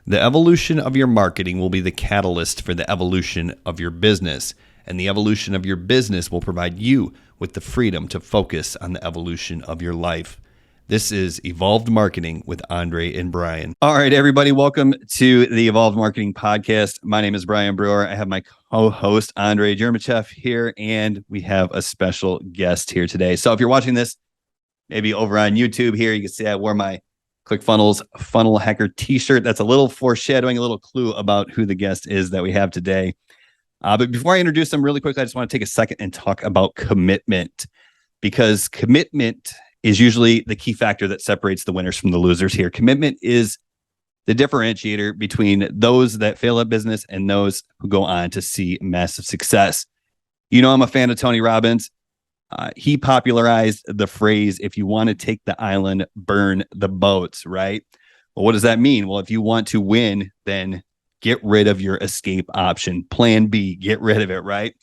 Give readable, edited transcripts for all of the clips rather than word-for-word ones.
The evolution of your marketing will be the catalyst for the evolution of your business, and the evolution of your business will provide you with the freedom to focus on the evolution of your life. This is Evolved Marketing with Andrei and Brian. All right, everybody, welcome to the Evolved Marketing Podcast. My name is Brian Brewer. I have my co-host, Andrei Yermejev, here, and we have a special guest here today. So if you're watching this, maybe over on YouTube here, you can see I wore my ClickFunnels Funnel Hacker t-shirt. That's a little foreshadowing, a little clue about who the guest is that we have today. But before I introduce them really quickly, I just want to take a second and talk about commitment, because commitment is usually the key factor that separates the winners from the losers here. Commitment is the differentiator between those that fail at business and those who go on to see massive success. You know, I'm a fan of Tony Robbins. He popularized the phrase, if you want to take the island, burn the boats, right? Well, what does that mean? Well, if you want to win, then get rid of your escape option. Plan B, get rid of it, right?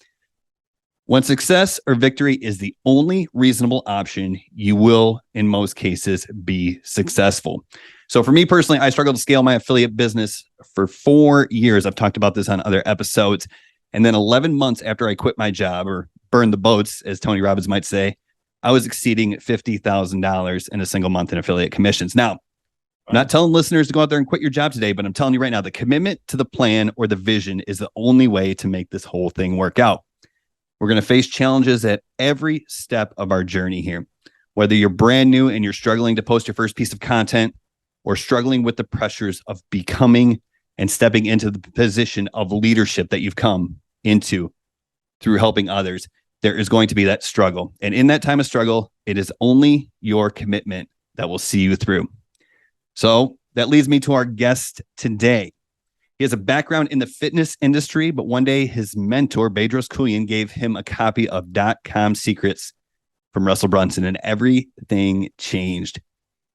When success or victory is the only reasonable option, you will, in most cases, be successful. So for me personally, I struggled to scale my affiliate business for 4 years. I've talked about this on other episodes. And then 11 months after I quit my job, or burn the boats, as Tony Robbins might say, I was exceeding $50,000 in a single month in affiliate commissions. Now, I'm not telling listeners to go out there and quit your job today, but I'm telling you right now, the commitment to the plan or the vision is the only way to make this whole thing work out. We're going to face challenges at every step of our journey here. Whether you're brand new and you're struggling to post your first piece of content, or struggling with the pressures of becoming and stepping into the position of leadership that you've come into through helping others, there is going to be that struggle. And in that time of struggle, it is only your commitment that will see you through. So that leads me to our guest today. He has a background in the fitness industry, but one day his mentor, Bedros Keuilian, gave him a copy of .com Secrets from Russell Brunson, and everything changed.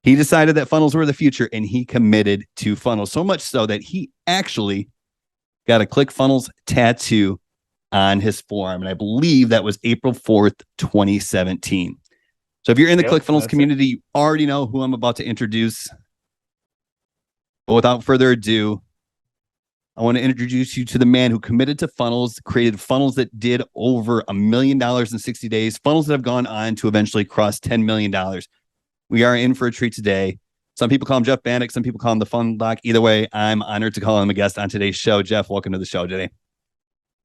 He decided that funnels were the future, and he committed to funnels, so much so that he actually got a ClickFunnels tattoo on his forearm. And I believe that was April 4th, 2017. So if you're in the ClickFunnels community, you already know who I'm about to introduce. But without further ado, I want to introduce you to the man who committed to funnels, created funnels that did over $1 million in 60 days, funnels that have gone on to eventually cross $10 million. We are in for a treat today. Some people call him Jeff Banek. Some people call him the Funnel Doc. Either way, I'm honored to call him a guest on today's show. Jeff, welcome to the show today.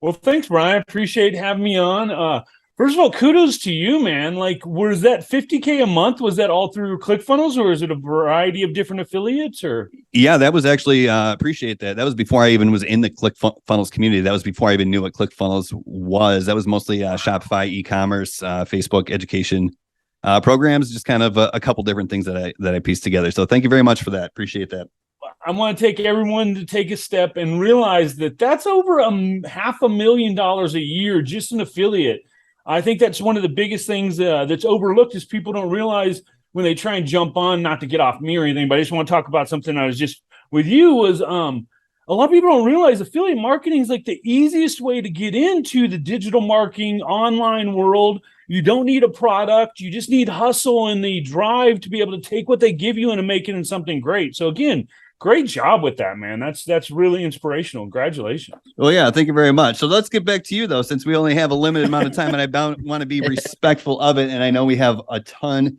Well, thanks, Brian. Appreciate having me on. First of all, kudos to you, man. Like, was that $50K a month? Was that all through ClickFunnels, or is it a variety of different affiliates? Or yeah, that was actually appreciate that. That was before I even was in the ClickFunnels community. That was before I even knew what ClickFunnels was. That was mostly Shopify, e-commerce, Facebook, education programs. Just kind of a couple different things that I pieced together. So thank you very much for that. Appreciate that. I want to take everyone to take a step and realize that that's over $500,000 a year just an affiliate. I think that's one of the biggest things that's overlooked is people don't realize when they try and jump on, not to get off me or anything, but I just want to talk about something I was just with you was a lot of people don't realize affiliate marketing is like the easiest way to get into the digital marketing online world. You don't need a product. You just need hustle and the drive to be able to take what they give you and to make it into something great. So again, great job with that, man. That's really inspirational. Congratulations. Well, yeah, thank you very much. So let's get back to you, though, since we only have a limited amount of time, and I want to be respectful of it. And I know we have a ton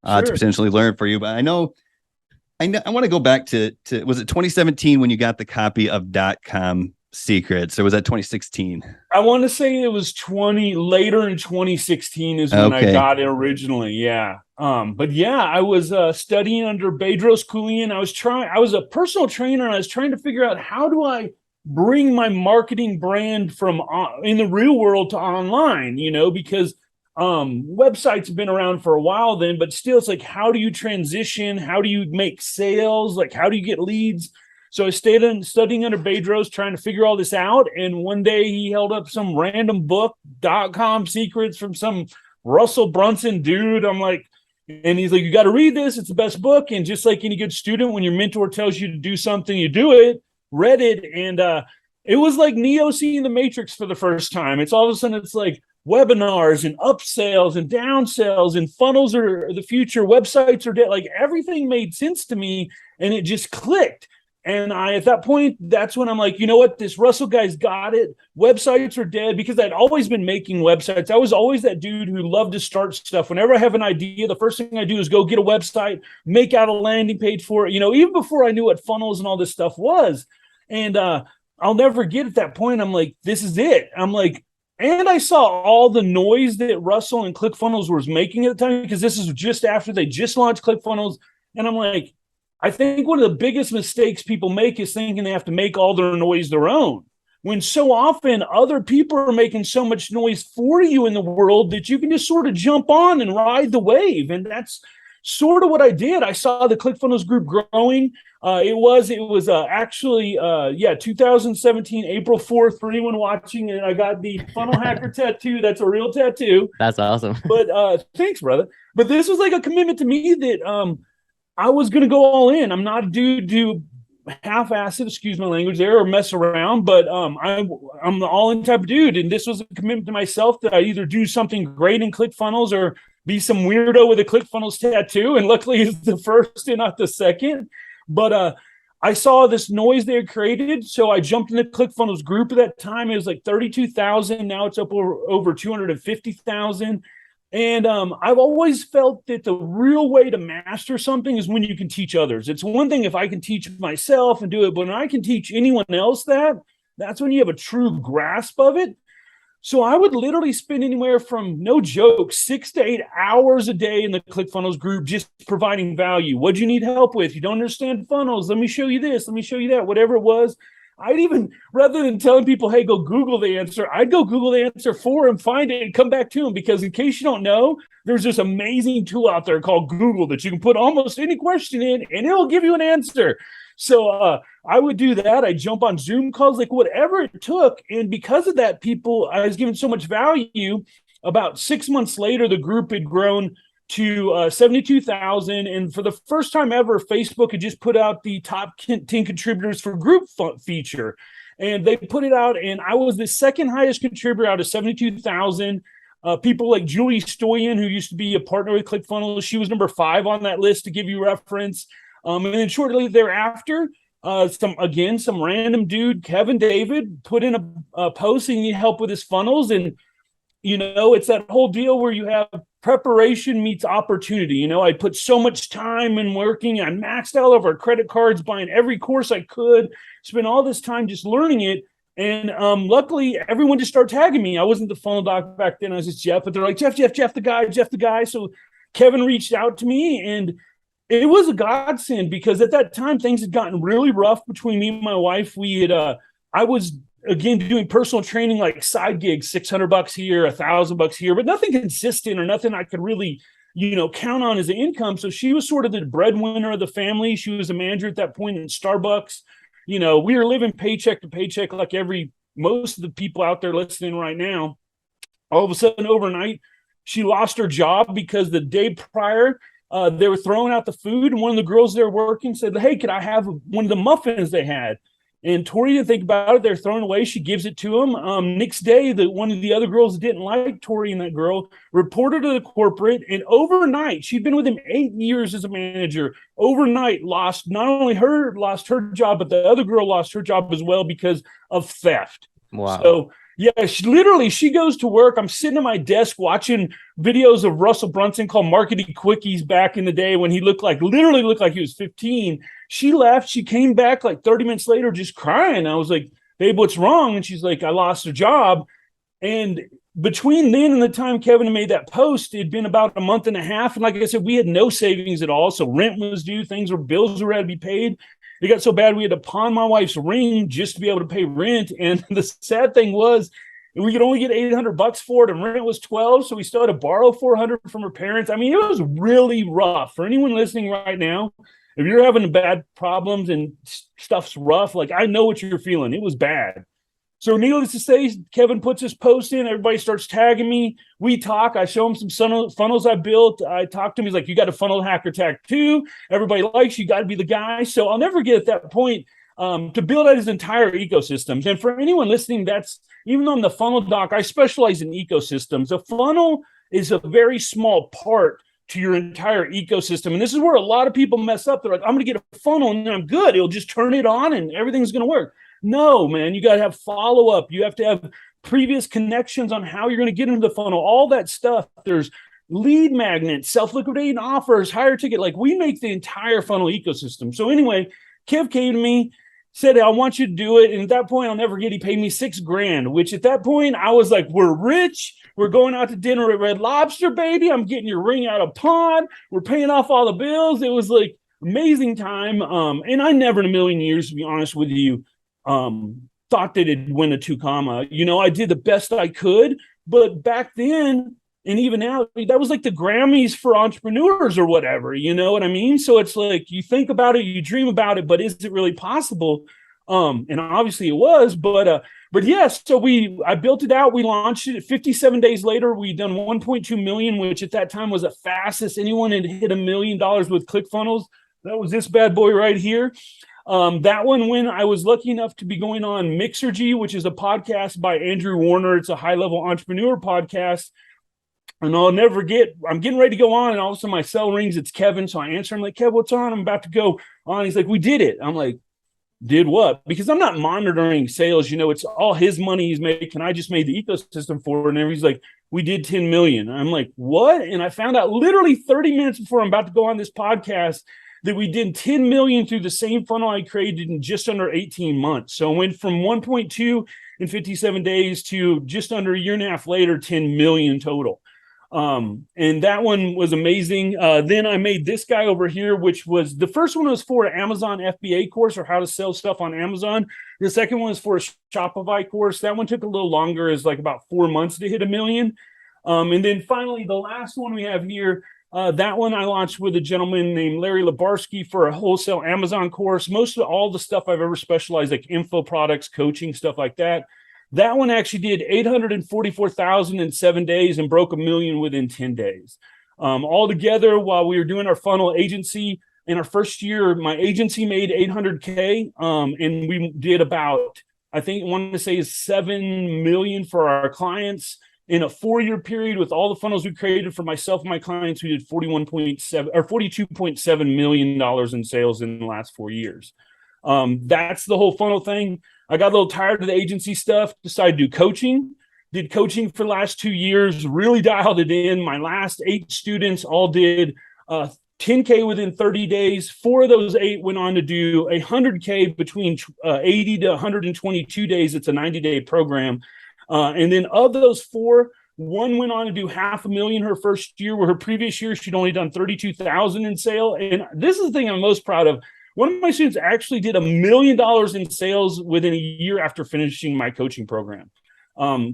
to potentially learn for you, but I want to go back to was it 2017 when you got the copy of .com Secrets, or was that 2016? I want to say it was later in 2016 is when I got it originally. Yeah. But yeah, I was studying under Bedros Keuilian. I was a personal trainer, and I was trying to figure out how do I bring my marketing brand from in the real world to online, because websites have been around for a while then, but still it's like, how do you transition? How do you make sales? Like, how do you get leads? So I stayed studying under Bedros, trying to figure all this out. And one day he held up some random book, .com Secrets, from some Russell Brunson dude. I'm like, and he's like, you got to read this. It's the best book. And just like any good student, when your mentor tells you to do something, you do it. Read it. And it was like Neo seeing the Matrix for the first time. It's all of a sudden, it's like webinars and upsells and downsells and funnels are the future. Websites are dead. Like everything made sense to me. And it just clicked. And at that point, that's when I'm like, you know what? This Russell guy's got it. Websites are dead, because I'd always been making websites. I was always that dude who loved to start stuff. Whenever I have an idea, the first thing I do is go get a website, make out a landing page for it, even before I knew what funnels and all this stuff was. And I'll never get at that point. I'm like, this is it. I'm like, and I saw all the noise that Russell and ClickFunnels was making at the time, because this is just after they just launched ClickFunnels. And I'm like, I think one of the biggest mistakes people make is thinking they have to make all their noise their own, when so often other people are making so much noise for you in the world that you can just sort of jump on and ride the wave. And that's sort of what I did. I saw the ClickFunnels group growing. It was actually 2017, April 4th, for anyone watching. And I got the funnel hacker tattoo. That's a real tattoo. That's awesome. But thanks, brother. But this was like a commitment to me that I was going to go all in. I'm not a dude to half-assed, excuse my language there, or mess around, but I'm the all-in type of dude. And this was a commitment to myself that I either do something great in ClickFunnels or be some weirdo with a ClickFunnels tattoo. And luckily it's the first and not the second. But I saw this noise they had created, so I jumped in the ClickFunnels group at that time. It was like 32,000. Now it's up over 250,000. And I've always felt that the real way to master something is when you can teach others. It's one thing if I can teach myself and do it, but when I can teach anyone else that's when you have a true grasp of it. So I would literally spend anywhere from, no joke, 6 to 8 hours a day in the ClickFunnels group just providing value. What do you need help with? You don't understand funnels? Let me show you this. Let me show you that. Whatever it was. I'd even, rather than telling people, hey, go Google the answer, I'd go Google the answer for them, find it, and come back to them. Because in case you don't know, there's this amazing tool out there called Google that you can put almost any question in, and it'll give you an answer. So I would do that. I'd jump on Zoom calls, like whatever it took. And because of that, I was given so much value. About 6 months later, the group had grown to 72,000. And for the first time ever, Facebook had just put out the top 10 contributors for group feature. And they put it out, and I was the second highest contributor out of 72,000. People like Julie Stoyan, who used to be a partner with ClickFunnels, she was number 5 on that list, to give you reference. And then shortly thereafter, some random dude, Kevin David, put in a post saying he need help with his funnels. And, it's that whole deal where you have preparation meets opportunity. I put so much time in working. I maxed out all of our credit cards, buying every course I could, spent all this time just learning it. And luckily, everyone just started tagging me. I wasn't the funnel doc back then. I was just Jeff, but they're like, Jeff the guy. So Kevin reached out to me, and it was a godsend, because at that time, things had gotten really rough between me and my wife. I was, again, doing personal training, like side gigs, $600 here, $1,000 here, but nothing consistent or nothing I could really, count on as an income. So she was sort of the breadwinner of the family. She was a manager at that point in Starbucks. We were living paycheck to paycheck like most of the people out there listening right now. All of a sudden, overnight, she lost her job because the day prior, they were throwing out the food, and one of the girls there working said, hey, could I have one of the muffins they had? And Tori didn't think about it. They're throwing away. She gives it to him. Next day, one of the other girls that didn't like Tori and that girl reported to the corporate, and overnight, she'd been with him 8 years as a manager. Overnight, lost her job, but the other girl lost her job as well because of theft. Wow. So yeah, she goes to work. I'm sitting at my desk watching videos of Russell Brunson called Marketing Quickies back in the day when he literally looked like he was 15. She left. She came back like 30 minutes later just crying. I was like, babe, what's wrong? And she's like, I lost a job. And between then and the time Kevin made that post, it'd been about a month and a half. And like I said, we had no savings at all. So rent was due. Bills were had to be paid. It got so bad we had to pawn my wife's ring just to be able to pay rent. And the sad thing was, we could only get $800 for it, and rent was $1,200, so we still had to borrow $400 from her parents. I mean, it was really rough. For anyone listening right now, if you're having bad problems and stuff's rough, like, I know what you're feeling. It was bad. So needless to say, Kevin puts his post in. Everybody starts tagging me. We talk. I show him some funnels I built. I talk to him. He's like, you got a funnel hacker tattoo. Everybody likes you. Got to be the guy. So I'll never get at that point to build out his entire ecosystems. And for anyone listening, even though I'm the funnel doc, I specialize in ecosystems. A funnel is a very small part to your entire ecosystem. And this is where a lot of people mess up. They're like, I'm going to get a funnel and then I'm good. It'll just turn it on and everything's going to work. No, man, you got to have follow-up. You have to have previous connections on how you're going to get into the funnel, all that stuff. There's lead magnets, self-liquidating offers, higher ticket. Like, we make the entire funnel ecosystem. So anyway, Kev came to me, said, I want you to do it. And at that point, I'll never forget, he paid me $6,000, which at that point I was like, we're rich. We're going out to dinner at Red Lobster, baby. I'm getting your ring out of pond. We're paying off all the bills. It was like amazing time. And I never in a million years, to be honest with you, thought that it'd win a 2-comma. You know, I did the best I could, but back then, and even now, that was like the Grammys for entrepreneurs or whatever, you know what I mean? So it's like, you think about it, you dream about it, but is it really possible? And obviously it was, but yes, so I built it out. We launched it. 57 days later, we done 1.2 million, which at that time was the fastest anyone had hit $1 million with ClickFunnels. That was this bad boy right here. That one, when I was lucky enough to be going on Mixergy, which is a podcast by Andrew Warner. It's a high-level entrepreneur podcast. And I'll never forget, I'm getting ready to go on, and all of a sudden my cell rings. It's Kevin. So I answer. I'm like, Kev, what's on? I'm about to go on. He's like, we did it. I'm like, did what? Because I'm not monitoring sales. You know, it's all his money he's making. I just made the ecosystem for it. And he's like, we did 10 million. I'm like, what? And I found out literally 30 minutes before I'm about to go on this podcast that we did 10 million through the same funnel I created in just under 18 months. So I went from 1.2 in 57 days to just under a year and a half later, 10 million total. And that one was amazing. Then I made this guy over here, which was, the first one was for an Amazon FBA course, or how to sell stuff on Amazon. The second one was for a Shopify course. That one took a little longer, is like about 4 months to hit 1 million. And then finally, the last one we have here, that one I launched with a gentleman named Larry Labarsky for a wholesale Amazon course. Most of all the stuff I've ever specialized, like info products, coaching, stuff like that. That one actually did 844,000 in 7 days and broke 1 million within 10 days. All together, while we were doing our funnel agency, in our first year, my agency made 800K. And we did about, I think I want to say is 7 million for our clients. In a 4-year period, with all the funnels we created for myself and my clients, we did $42.7 million in sales in the last 4 years. That's the whole funnel thing. I got a little tired of the agency stuff, decided to do coaching. Did coaching for the last 2 years, really dialed it in. My last 8 students all did 10K within 30 days. 4 of those 8 went on to do 100K between 80 to 122 days. It's a 90-day program. And then of those 4, one went on to do $500,000 her first year, where her previous year she'd only done 32,000 in sale. And this is the thing I'm most proud of. One of my students actually did $1 million in sales within a year after finishing my coaching program.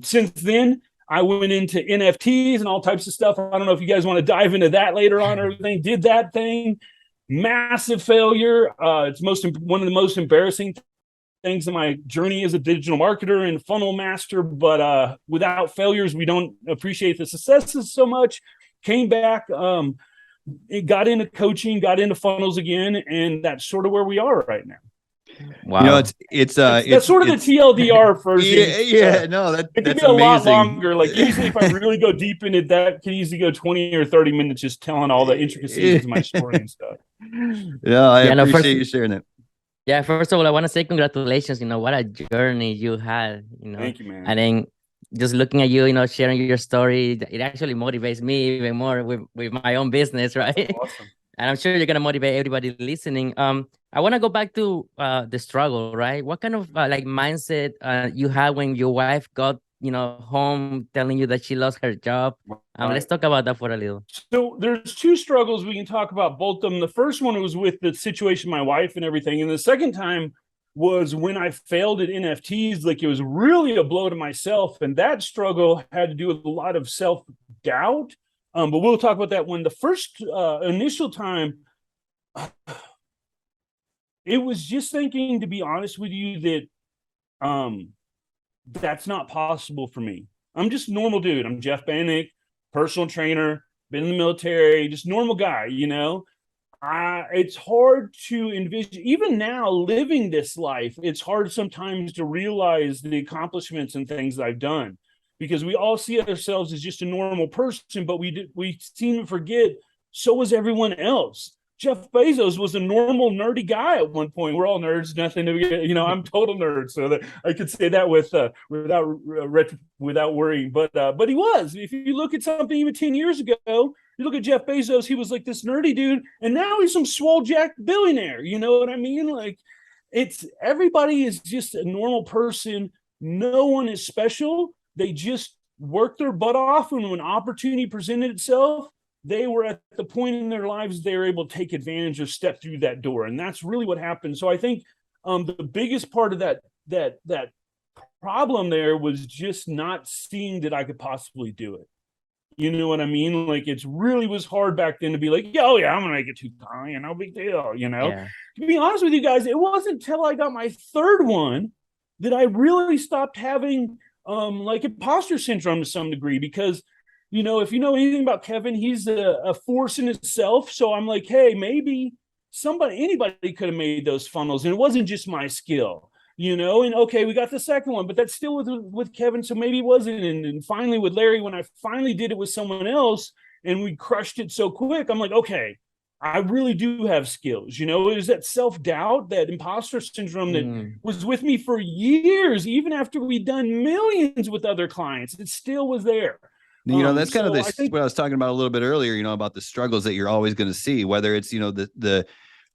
Since then, I went into NFTs and all types of stuff. I don't know if you guys want to dive into that later on or everything. Did that thing, massive failure. It's one of the most embarrassing things in my journey as a digital marketer and funnel master. But without failures, we don't appreciate the successes so much. Came back. It got into coaching, got into funnels again, and that's sort of where we are right now. Wow, you know, it's that's sort of the TLDR version. It could that's be a amazing. lot longer. Like, usually, if I really go deep into that, can easily go 20 or 30 minutes just telling all the intricacies of my story and stuff. Yeah, I appreciate you sharing it. Yeah, first of all, I want to say congratulations. You know, what a journey you had. You know, thank you, man. And then just looking at you, you know, sharing your story, it actually motivates me even more with my own business, right? Awesome. And I'm sure you're gonna motivate everybody listening. I want to go back to the struggle, right? What kind of like mindset you had when your wife got, you know, home telling you that she lost her job? Let's talk about that for a little. So there's 2 struggles we can talk about, both of them. The first one was with the situation, my wife and everything, and the second time was when I failed at NFTs. Like, it was really a blow to myself, and that struggle had to do with a lot of self-doubt. But we'll talk about that one. The first initial time, it was just thinking, to be honest with you, that that's not possible for me. I'm just a normal dude. I'm Jeff Banek, personal trainer, been in the military, just normal guy, you know. It's hard to envision, even now living this life, it's hard sometimes to realize the accomplishments and things that I've done, because we all see ourselves as just a normal person, but we seem to forget so was everyone else. Jeff Bezos was a normal nerdy guy at one point. We're all nerds, nothing to be, I'm total nerd, so that I could say that without worrying. But he was. If you look at something even 10 years ago, you look at Jeff Bezos, he was like this nerdy dude, and now he's some swole jack billionaire. You know what I mean? Like, everybody is just a normal person. No one is special. They just work their butt off, and when opportunity presented itself, they were at the point in their lives they were able to take advantage or step through that door. And that's really what happened. So I think the biggest part of that problem there was just not seeing that I could possibly do it. You know what I mean? Like, it really was hard back then to be like, oh yeah, I'm gonna make it 2 times, no big deal, Yeah. To be honest with you guys, it wasn't until I got my 3rd one that I really stopped having like imposter syndrome to some degree, because if you know anything about Kevin, he's a force in itself. So I'm like, hey, maybe anybody could have made those funnels, and it wasn't just my skill, and okay, we got the 2nd one, but that's still with Kevin, so maybe it wasn't. And finally with Larry, when I finally did it with someone else and we crushed it so quick, I'm like, okay, I really do have skills. It was that self-doubt, that imposter syndrome that was with me for years, even after we'd done millions with other clients. It still was there. That's kind of what I was talking about a little bit earlier, about the struggles that you're always going to see, whether it's,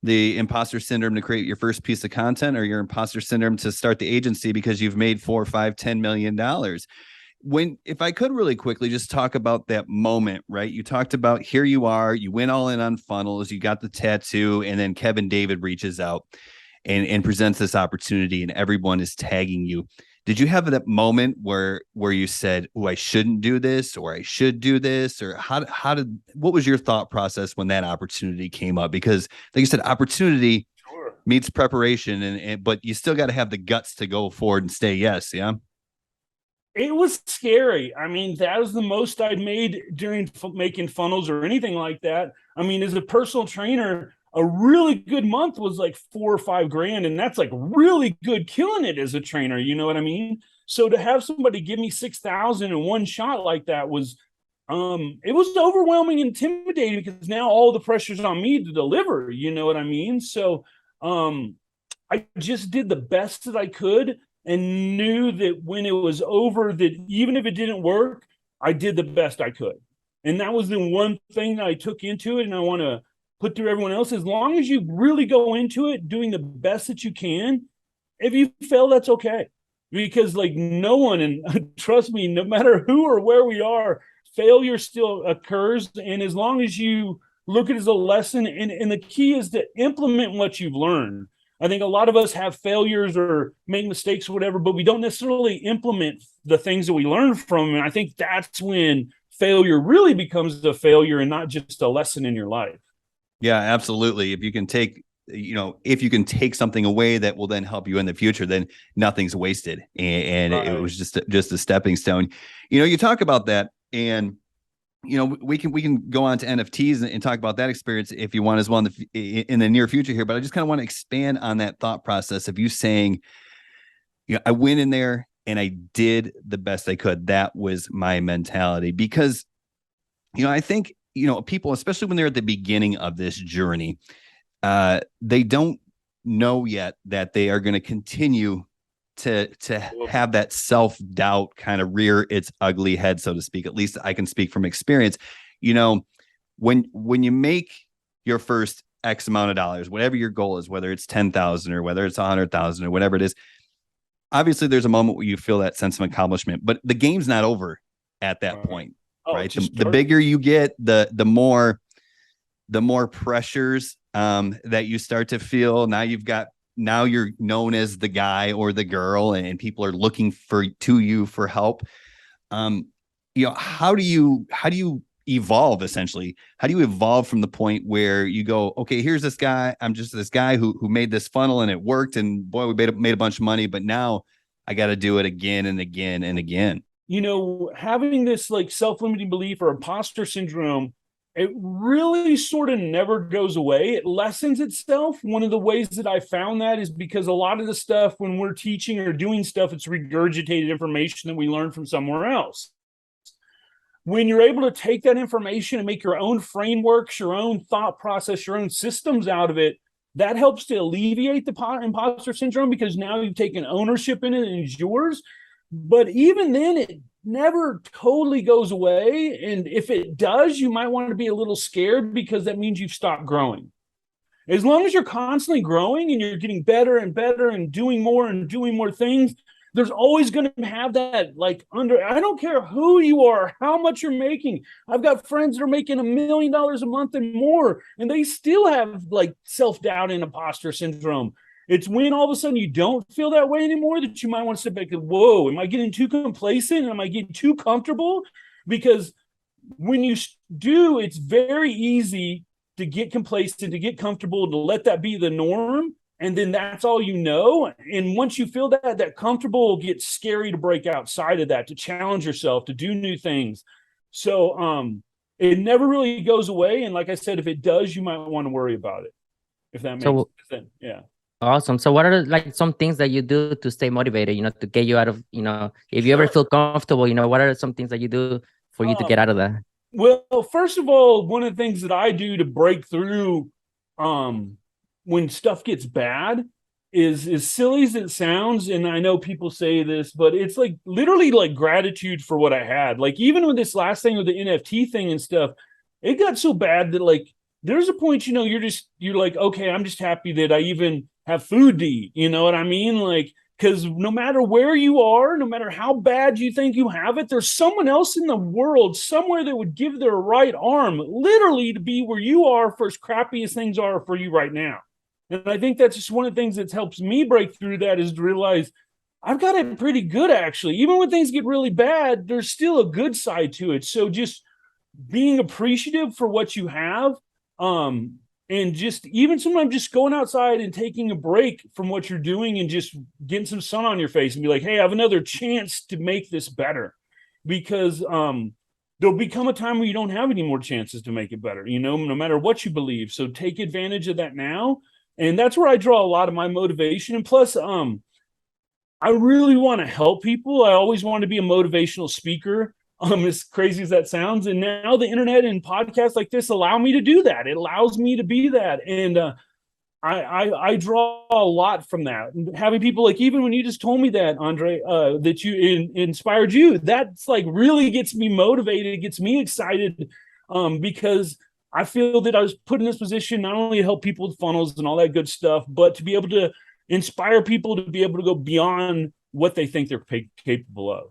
the imposter syndrome to create your first piece of content, or your imposter syndrome to start the agency because you've made $4, $5, $10 million. If I could really quickly just talk about that moment, right? You talked about, here you are, you went all in on funnels, you got the tattoo, and then Kevin David reaches out and presents this opportunity, and everyone is tagging you. Did you have that moment where you said, oh, I shouldn't do this, or I should do this? Or what was your thought process when that opportunity came up? Because like you said, opportunity meets preparation, but you still got to have the guts to go forward and say yes. Yeah. It was scary. I mean, that was the most I'd made during making funnels or anything like that. I mean, as a personal trainer, a really good month was like $4 or $5 grand. And that's like really good, killing it as a trainer. You know what I mean? So to have somebody give me 6,000 in one shot like that was, it was overwhelming and intimidating, because now all the pressure's on me to deliver. You know what I mean? So, I just did the best that I could, and knew that when it was over, that even if it didn't work, I did the best I could. And that was the one thing that I took into it. And I want to put through everyone else. As long as you really go into it doing the best that you can, if you fail, that's okay. Because like no one, and trust me, no matter who or where we are, failure still occurs. And as long as you look at it as a lesson, and the key is to implement what you've learned. I think a lot of us have failures or make mistakes or whatever, but we don't necessarily implement the things that we learn from. And I think that's when failure really becomes a failure and not just a lesson in your life. Yeah, absolutely. If you can take something away that will then help you in the future, then nothing's wasted. And right. It was just a stepping stone. You talk about that, and we can go on to NFTs and talk about that experience if you want as well in the near future here. But I just kind of want to expand on that thought process of you saying, I went in there and I did the best I could. That was my mentality, because, I think, people, especially when they're at the beginning of this journey, they don't know yet that they are going to continue to have that self-doubt kind of rear its ugly head, so to speak. At least I can speak from experience. When you make your first X amount of dollars, whatever your goal is, whether it's 10,000 or whether it's 100,000 or whatever it is, obviously there's a moment where you feel that sense of accomplishment, but the game's not over at that point, right? The bigger you get, the more pressures that you start to feel. Now you're known as the guy or the girl, and people are looking to you for help. How do you evolve, essentially? How do you evolve from the point where you go, okay, here's this guy, I'm just this guy who made this funnel and it worked, and boy, we made a bunch of money, but now I got to do it again and again and again. Having this like self-limiting belief or imposter syndrome, it really sort of never goes away. It lessens itself. One of the ways that I found that is because a lot of the stuff when we're teaching or doing stuff, it's regurgitated information that we learned from somewhere else. when you're able to take that information and make your own frameworks, your own thought process, your own systems out of it, that helps to alleviate the imposter syndrome, because now you've taken ownership in it and it's yours. But even then, it never totally goes away. And if it does, you might want to be a little scared, because that means you've stopped growing. As long as you're constantly growing and you're getting better and better and doing more things, there's always going to have that, like, I don't care who you are, how much you're making. I've got friends that are making $1 million a month and more, and they still have like self-doubt and imposter syndrome. It's when all of a sudden you don't feel that way anymore that you might want to sit back and, whoa, am I getting too complacent? Am I getting too comfortable? Because when you do, it's very easy to get complacent, to get comfortable, to let that be the norm. And then that's all you know. And once you feel that comfortable, gets scary to break outside of that, to challenge yourself, to do new things. So it never really goes away. And like I said, if it does, you might want to worry about it, if that makes sense. Yeah. Awesome. So what are like some things that you do to stay motivated, to get you out of, if you ever feel comfortable, what are some things that you do for you to get out of that? Well, first of all, one of the things that I do to break through when stuff gets bad is, as silly as it sounds, and I know people say this, but it's like literally like gratitude for what I had. Like, even with this last thing with the NFT thing and stuff, it got so bad that like there's a point, you're like, okay, I'm just happy that I even have food to eat. You know what I mean? Like, because no matter where you are, no matter how bad you think you have it, there's someone else in the world somewhere that would give their right arm literally to be where you are for as crappy as things are for you right now. And I think that's just one of the things that helps me break through that, is to realize I've got it pretty good, actually. Even when things get really bad, there's still a good side to it. So just being appreciative for what you have, and just even sometimes just going outside and taking a break from what you're doing and just getting some sun on your face and be like, hey, I have another chance to make this better. Because there'll become a time where you don't have any more chances to make it better, no matter what you believe. So take advantage of that now. And that's where I draw a lot of my motivation. And plus, I really want to help people. I always want to be a motivational speaker. As crazy as that sounds. And now the internet and podcasts like this allow me to do that. It allows me to be that. And I draw a lot from that. And having people, like, even when you just told me that, Andrei, that you inspired you, that's like really gets me motivated. It gets me excited, because I feel that I was put in this position not only to help people with funnels and all that good stuff, but to be able to inspire people to be able to go beyond what they think they're capable of.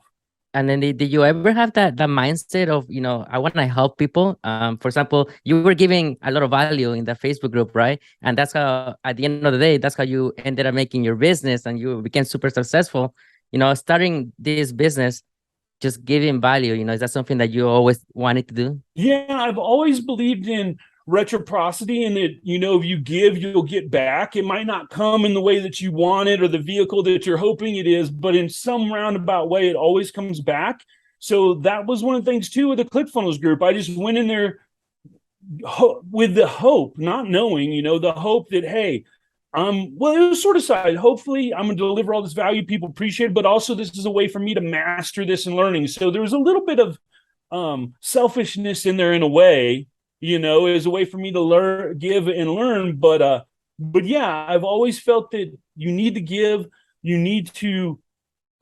And then did you ever have that mindset of, I want to help people? For example, you were giving a lot of value in the Facebook group, right? And that's how, at the end of the day, that's how you ended up making your business and you became super successful. Starting this business, just giving value, is that something that you always wanted to do? Yeah, I've always believed in reciprocity, and that, if you give, you'll get back. It might not come in the way that you want it or the vehicle that you're hoping it is, but in some roundabout way, it always comes back. So that was one of the things too with the ClickFunnels group. I just went in there with the hope, not knowing, the hope that, hey, well, it was sort of side. Hopefully I'm going to deliver all this value people appreciate, but also this is a way for me to master this and learning. So there was a little bit of selfishness in there in a way, as a way for me to learn, give and learn. But yeah, I've always felt that you need to give, you need to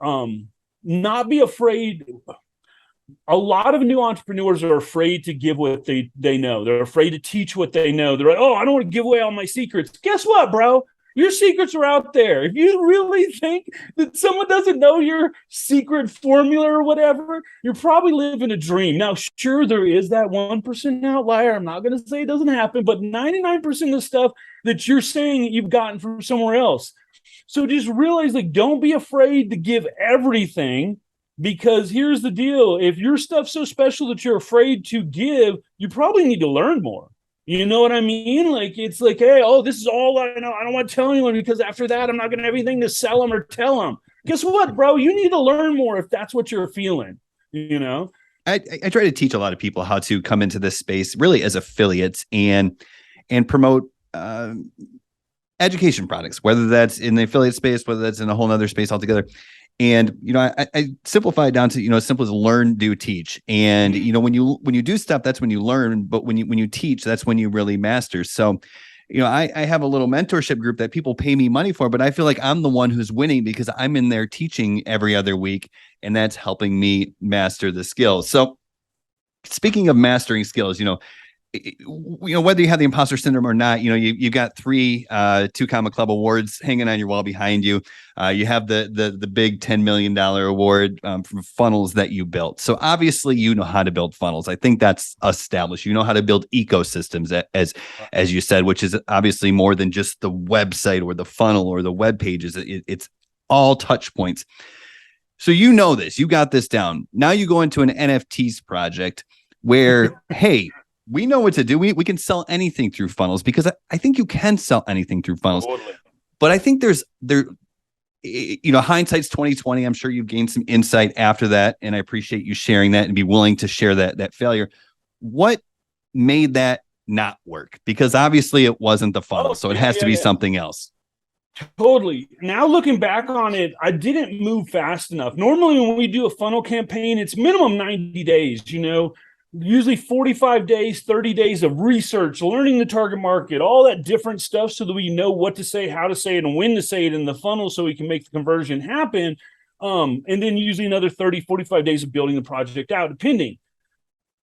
not be afraid. A lot of new entrepreneurs are afraid to give what they know. They're afraid to teach what they know. They're like, oh, I don't want to give away all my secrets. Guess what, bro? Your secrets are out there. If you really think that someone doesn't know your secret formula or whatever, you're probably living a dream. Now, sure, there is that 1% outlier. I'm not going to say it doesn't happen, but 99% of the stuff that you're saying that you've gotten from somewhere else. So just realize, like, don't be afraid to give everything, because here's the deal. If your stuff's so special that you're afraid to give, you probably need to learn more. You know what I mean? Like, it's like, hey, this is all I know. I don't want to tell anyone, because after that, I'm not going to have anything to sell them or tell them. Guess what, bro? You need to learn more if that's what you're feeling, I try to teach a lot of people how to come into this space really as affiliates and promote education products, whether that's in the affiliate space, whether that's in a whole other space altogether. And, I simplify it down to, as simple as learn, do, teach. And, when you do stuff, that's when you learn. But when you teach, that's when you really master. So, I have a little mentorship group that people pay me money for, but I feel like I'm the one who's winning because I'm in there teaching every other week, and that's helping me master the skills. So speaking of mastering skills, whether you have the imposter syndrome or not, you've got 3 Two Comma Club awards hanging on your wall behind you. You have the big $10 million award for funnels that you built. So obviously you know how to build funnels. I think that's established. You know how to build ecosystems, as you said, which is obviously more than just the website or the funnel or the web pages. It's all touch points. So this, you got this down. Now you go into an NFTs project where, hey, we know what to do. We can sell anything through funnels because I think you can sell anything through funnels. Totally. But I think hindsight's 2020. I'm sure you've gained some insight after that, and I appreciate you sharing that and be willing to share that failure. What made that not work? Because obviously it wasn't the funnel, so it has to be something else. Totally. Now looking back on it, I didn't move fast enough. Normally when we do a funnel campaign, it's minimum 90 days, usually 45 days, 30 days of research, learning the target market, all that different stuff so that we know what to say, how to say it, and when to say it in the funnel so we can make the conversion happen. And then usually another 30, 45 days of building the project out, depending.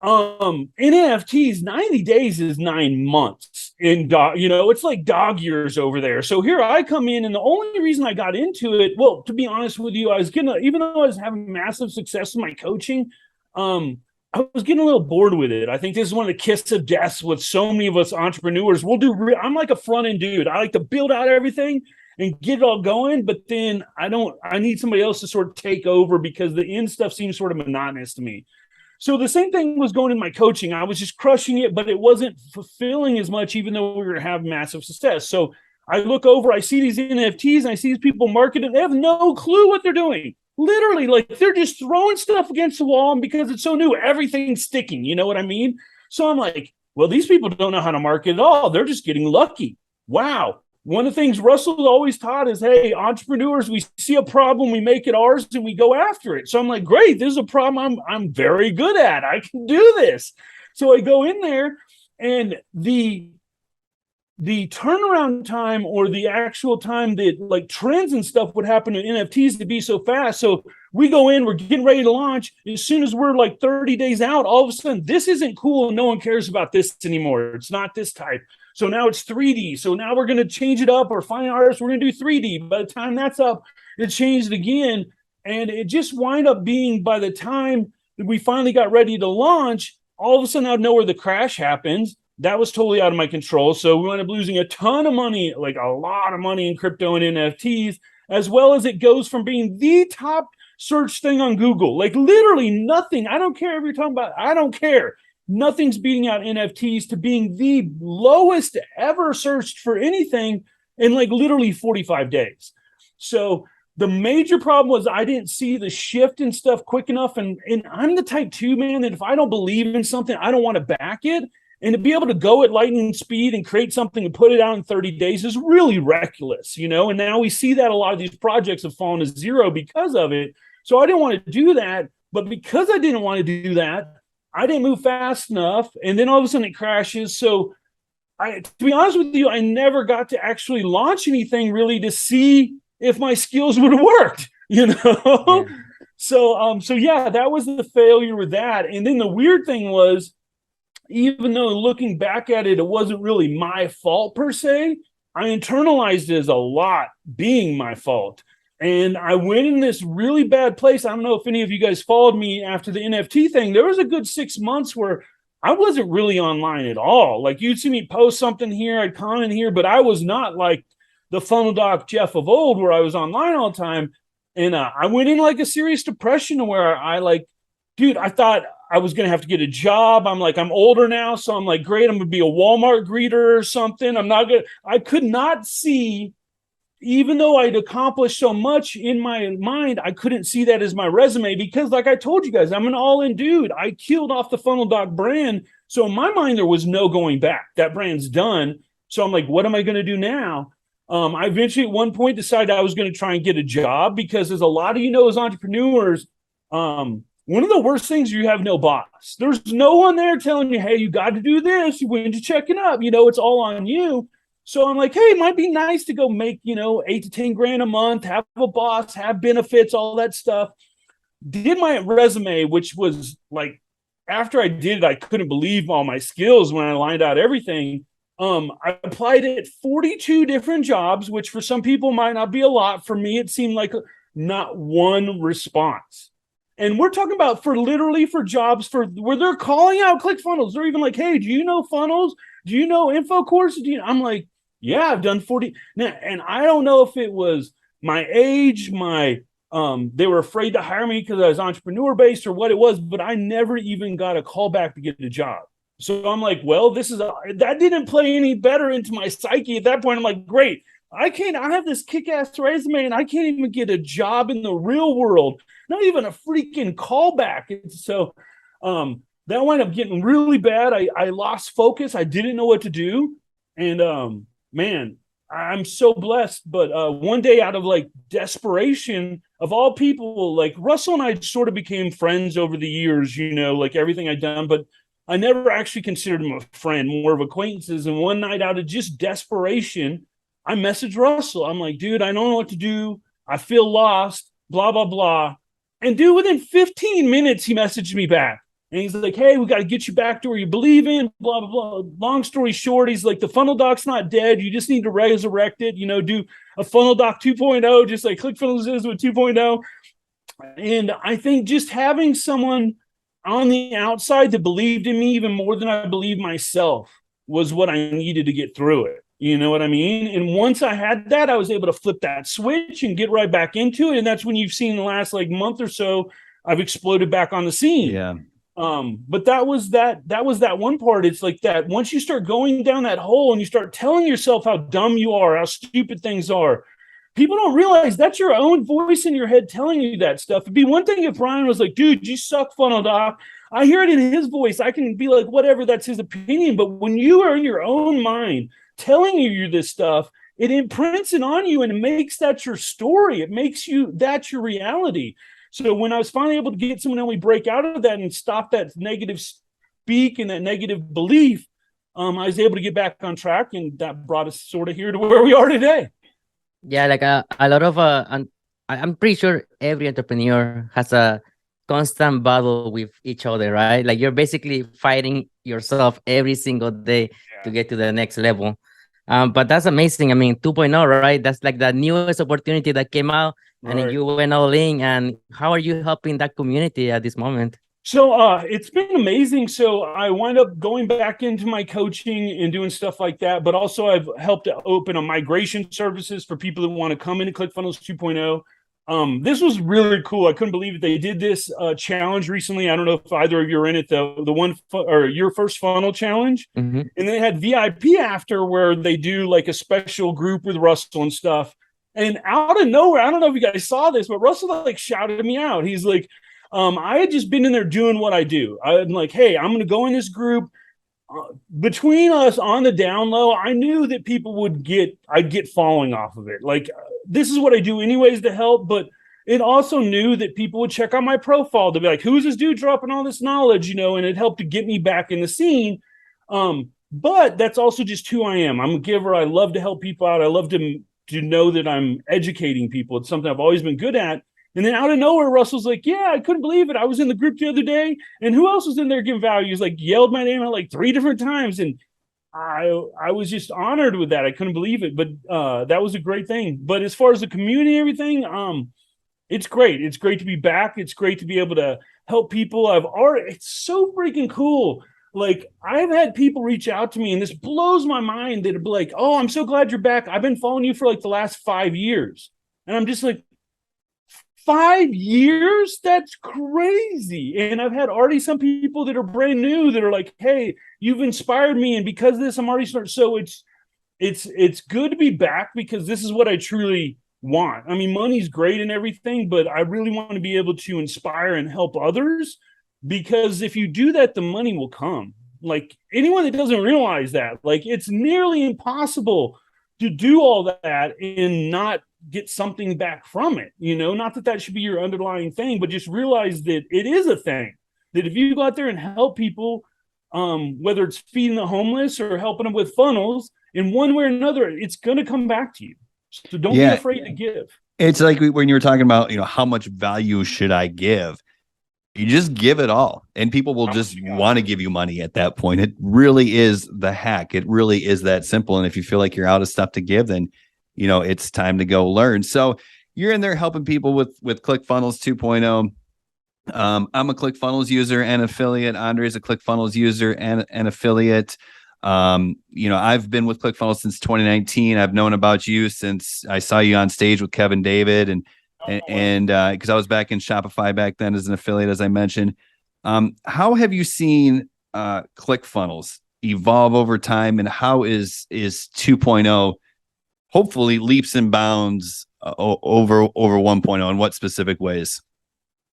In NFTs, 90 days is 9 months it's like dog years over there. So here I come in, and the only reason I got into it, well, to be honest with you, even though I was having massive success in my coaching, I was getting a little bored with it. I think this is one of the kiss of death with so many of us entrepreneurs. I'm like a front end dude. I like to build out everything and get it all going, but then I need somebody else to sort of take over because the end stuff seems sort of monotonous to me. So the same thing was going in my coaching. I was just crushing it, but it wasn't fulfilling as much, even though we were having massive success. So I look over, I see these NFTs, and I see these people marketing. They have no clue what they're doing. Literally, like they're just throwing stuff against the wall, and because it's so new, everything's sticking. You know what I mean? So I'm like, well, these people don't know how to market at all. They're just getting lucky. Wow. One of the things Russell always taught is, hey, entrepreneurs, we see a problem, we make it ours, and we go after it. So I'm like, great, this is a problem I'm very good at. I can do this. So I go in there, and the turnaround time or the actual time that like trends and stuff would happen in NFTs to be so fast. So we go in, we're getting ready to launch. As soon as we're like 30 days out, all of a sudden, this isn't cool. No one cares about this anymore. It's not this type. So now it's 3D. So now we're going to change it up, or fine artists, we're going to do 3D. By the time that's up, it changed again. And it just wind up being, by the time that we finally got ready to launch, all of a sudden out of nowhere, the crash happens. That was totally out of my control. So we wound up losing a ton of money, like a lot of money in crypto and NFTs, as well as it goes from being the top search thing on Google. Like literally nothing. I don't care if you're talking about, I don't care. Nothing's beating out NFTs to being the lowest ever searched for anything in like literally 45 days. So the major problem was I didn't see the shift and stuff quick enough. And I'm the type 2, man, that if I don't believe in something, I don't want to back it. And to be able to go at lightning speed and create something and put it out in 30 days is really reckless, And now we see that a lot of these projects have fallen to zero because of it. So I didn't want to do that. But because I didn't want to do that, I didn't move fast enough. And then all of a sudden it crashes. So to be honest with you, I never got to actually launch anything really to see if my skills would have worked, Yeah. So yeah, that was the failure with that. And then the weird thing was, even though looking back at it, it wasn't really my fault per se, I internalized it as a lot being my fault. And I went in this really bad place. I don't know if any of you guys followed me after the NFT thing. There was a good 6 months where I wasn't really online at all. Like you'd see me post something here, I'd comment here, but I was not like the funnel doc Jeff of old where I was online all the time. And I went in like a serious depression where I thought I was going to have to get a job. I'm older now. So I'm like, great, I'm going to be a Walmart greeter or something. I could not see, even though I'd accomplished so much in my mind, I couldn't see that as my resume because like I told you guys, I'm an all-in dude. I killed off the Funnel Doc brand. So in my mind, there was no going back. That brand's done. So I'm like, what am I going to do now? I eventually at one point decided I was going to try and get a job because as a lot of as entrepreneurs, one of the worst things you have no boss. There's no one there telling you, hey, you got to do this. When you're checking up, it's all on you. So I'm like, hey, it might be nice to go make, 8 to 10 grand a month, have a boss, have benefits, all that stuff. Did my resume, which was like, after I did it, I couldn't believe all my skills when I lined out everything. I applied at 42 different jobs, which for some people might not be a lot. For me, it seemed like not one response. And we're talking about for jobs where they're calling out ClickFunnels. They're even like, hey, do you know funnels? Do you know info courses? I'm like, yeah, I've done 40. Now, and I don't know if it was my age, they were afraid to hire me because I was entrepreneur based or what it was, but I never even got a call back to get a job. So I'm like, well, that didn't play any better into my psyche at that point. I'm like, great. I have this kick-ass resume and I can't even get a job in the real world, not even a freaking callback. So that wound up getting really bad. I lost focus. I didn't know what to do. And man, I'm so blessed. But one day out of like desperation of all people, like Russell and I sort of became friends over the years, like everything I'd done, but I never actually considered him a friend, more of acquaintances. And one night out of just desperation, I messaged Russell. I'm like, dude, I don't know what to do. I feel lost, blah, blah, blah. And dude, within 15 minutes, he messaged me back. And he's like, hey, we got to get you back to where you believe in, blah, blah, blah. Long story short, he's like, the funnel doc's not dead. You just need to resurrect it, do a funnel doc 2.0, just like ClickFunnels is with 2.0. And I think just having someone on the outside that believed in me even more than I believed myself was what I needed to get through it. You know what I mean? And once I had that, I was able to flip that switch and get right back into it. And that's when you've seen the last like month or so, I've exploded back on the scene. Yeah. But that was that one part. It's like that once you start going down that hole and you start telling yourself how dumb you are, how stupid things are, people don't realize that's your own voice in your head telling you that stuff. It'd be one thing if Brian was like, dude, you suck, funnel doc. I hear it in his voice. I can be like, whatever, that's his opinion. But when you are in your own mind telling you this stuff, it imprints it on you and it makes that your story. It makes that's your reality. So when I was finally able to get someone and we break out of that and stop that negative speak and that negative belief, I was able to get back on track, and that brought us sort of here to where we are today. Yeah, like a lot of I'm pretty sure every entrepreneur has a constant battle with each other, right? Like you're basically fighting yourself every single day to get to the next level. But that's amazing. I mean, 2.0, right? That's like the newest opportunity that came out, and then you went all in. And how are you helping that community at this moment? So it's been amazing. So I wind up going back into my coaching and doing stuff like that. But also I've helped to open a migration services for people that want to come into ClickFunnels 2.0. This was really cool. I couldn't believe it. They did this challenge recently. I don't know if either of you are in it, the one or your first funnel challenge. Mm-hmm. And they had VIP after where they do like a special group with Russell and stuff. And out of nowhere, I don't know if you guys saw this, but Russell like shouted me out. He's like, I had just been in there doing what I do. I'm like, hey, I'm going to go in this group. Between us on the down low, I knew that people I'd get falling off of it. Like, this is what I do anyways to help. But it also knew that people would check out my profile to be like, who's this dude dropping all this knowledge, and it helped to get me back in the scene. But that's also just who I am. I'm a giver. I love to help people out. I love to know that I'm educating people. It's something I've always been good at. And then out of nowhere, Russell's like, yeah, I couldn't believe it. I was in the group the other day, and who else was in there giving value? He's like, yelled my name out like 3 different times. And I was just honored with that. I couldn't believe it. But that was a great thing. But as far as the community and everything, it's great. It's great to be back. It's great to be able to help people. It's so freaking cool. Like, I've had people reach out to me, and this blows my mind. They'd be like, oh, I'm so glad you're back. I've been following you for like the last 5 years. And I'm just like, 5 years? That's crazy. And I've had already some people that are brand new that are like, hey, you've inspired me, and because of this, I'm already starting. So it's good to be back, because this is what I truly want. I mean, money's great and everything, but I really want to be able to inspire and help others, because if you do that, the money will come. Like, anyone that doesn't realize that, like, it's nearly impossible to do all that and not get something back from it. Not that should be your underlying thing, but just realize that it is a thing, that if you go out there and help people, whether it's feeding the homeless or helping them with funnels, in one way or another, it's going to come back to you. So don't be afraid to give. It's like when you were talking about, how much value should I give? You just give it all, and people will just want to give you money at that point. It really is the hack. It really is that simple. And if you feel like you're out of stuff to give, then, it's time to go learn. So you're in there helping people with ClickFunnels 2.0. I'm a ClickFunnels user and affiliate. Andrei is a ClickFunnels user and affiliate. I've been with ClickFunnels since 2019. I've known about you since I saw you on stage with Kevin David, and because I was back in Shopify back then as an affiliate, as I mentioned. How have you seen ClickFunnels evolve over time, and how is 2.0 hopefully leaps and bounds over 1.0, in what specific ways?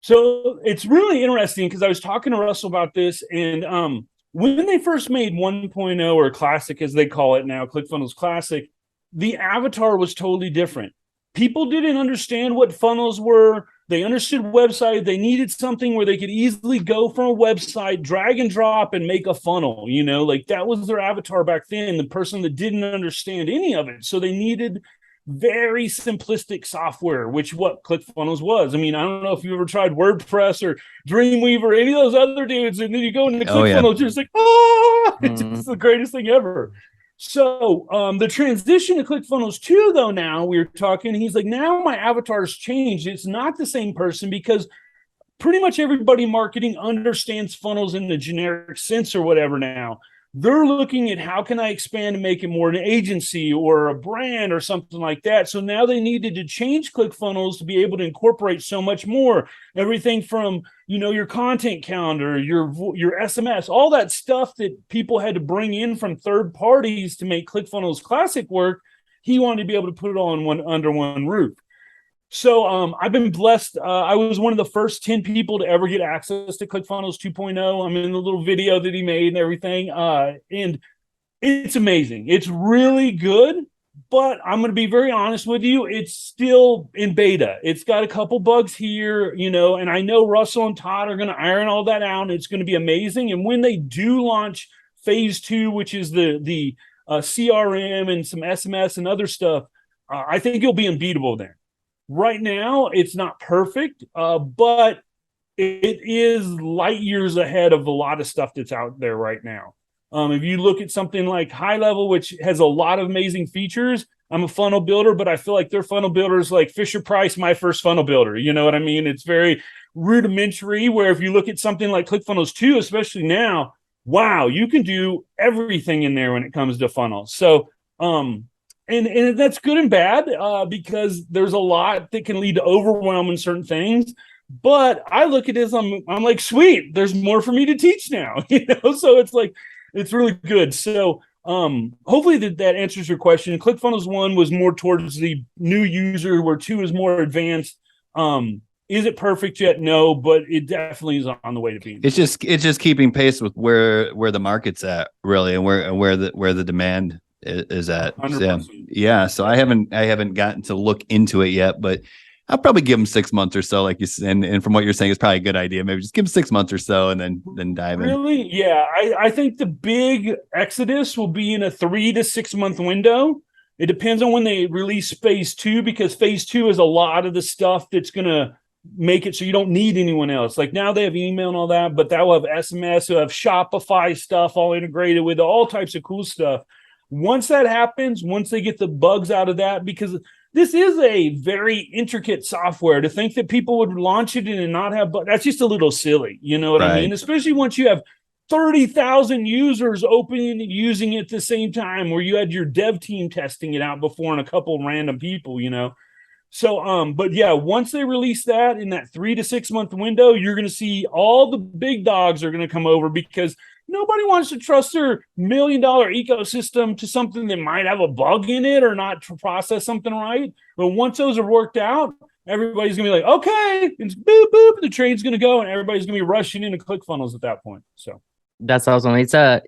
So it's really interesting because I was talking to Russell about this, and when they first made 1.0, or Classic as they call it now, ClickFunnels Classic, the avatar was totally different. People didn't understand what funnels were. They understood website. They needed something where they could easily go from a website, drag and drop, and make a funnel. That was their avatar back then, the person that didn't understand any of it. So they needed very simplistic software, which what ClickFunnels was. I don't know if you ever tried WordPress or Dreamweaver or any of those other dudes, and then you go into ClickFunnels, you're just like, it's the greatest thing ever. So the transition to ClickFunnels 2, though, now we're talking, he's like, now my avatar's changed. It's not the same person, because pretty much everybody in marketing understands funnels in the generic sense or whatever now. They're looking at how can I expand and make it more an agency or a brand or something like that. So now they needed to change ClickFunnels to be able to incorporate so much more. Everything from, your content calendar, your SMS, all that stuff that people had to bring in from third parties to make ClickFunnels Classic work. He wanted to be able to put it all under one roof. So I've been blessed. I was one of the first 10 people to ever get access to ClickFunnels 2.0. I'm in the little video that he made and everything. And it's amazing. It's really good, but I'm going to be very honest with you. It's still in beta. It's got a couple bugs here, and I know Russell and Todd are going to iron all that out, and it's going to be amazing. And when they do launch phase 2, which is the CRM and some SMS and other stuff, I think it'll be unbeatable there. Right now, it's not perfect, but it is light years ahead of a lot of stuff that's out there right now. If you look at something like High Level, which has a lot of amazing features, I'm a funnel builder, but I feel like their funnel builder is like Fisher Price, my first funnel builder. You know what I mean? It's very rudimentary, where if you look at something like ClickFunnels 2, especially now, wow, you can do everything in there when it comes to funnels. So, And that's good and bad, because there's a lot that can lead to overwhelm in certain things. But I look at it as I'm like, sweet, there's more for me to teach now. So it's like, it's really good. So hopefully that answers your question. ClickFunnels 1 was more towards the new user, where 2 is more advanced. Is it perfect yet? No, but it definitely is on the way to being. It's just keeping pace with where the market's at, really, and where the demand is at. So I haven't gotten to look into it yet, but I'll probably give them 6 months or so, like you said. And from what you're saying, it's probably a good idea. Maybe just give them 6 months or so, and then dive in. Really? Yeah. I think the big exodus will be in a 3 to 6 month window. It depends on when they release phase 2, because phase 2 is a lot of the stuff that's going to make it so you don't need anyone else. Like now they have email and all that, but that will have SMS, they'll have Shopify stuff all integrated with all types of cool stuff. Once that happens, once they get the bugs out of that, because this is a very intricate software, to think that people would launch it and not have bugs, that's just a little silly. You know what I mean? Especially once you have 30,000 users opening and using it at the same time, where you had your dev team testing it out before and a couple random people, So, but yeah, once they release that in that 3 to 6 month window, you're going to see all the big dogs are going to come over, because nobody wants to trust their $1 million ecosystem to something that might have a bug in it or not to process something right. But once those are worked out, everybody's going to be like, okay, it's boop, boop, the train's going to go, and everybody's going to be rushing into ClickFunnels at that point. So That's awesome. It's a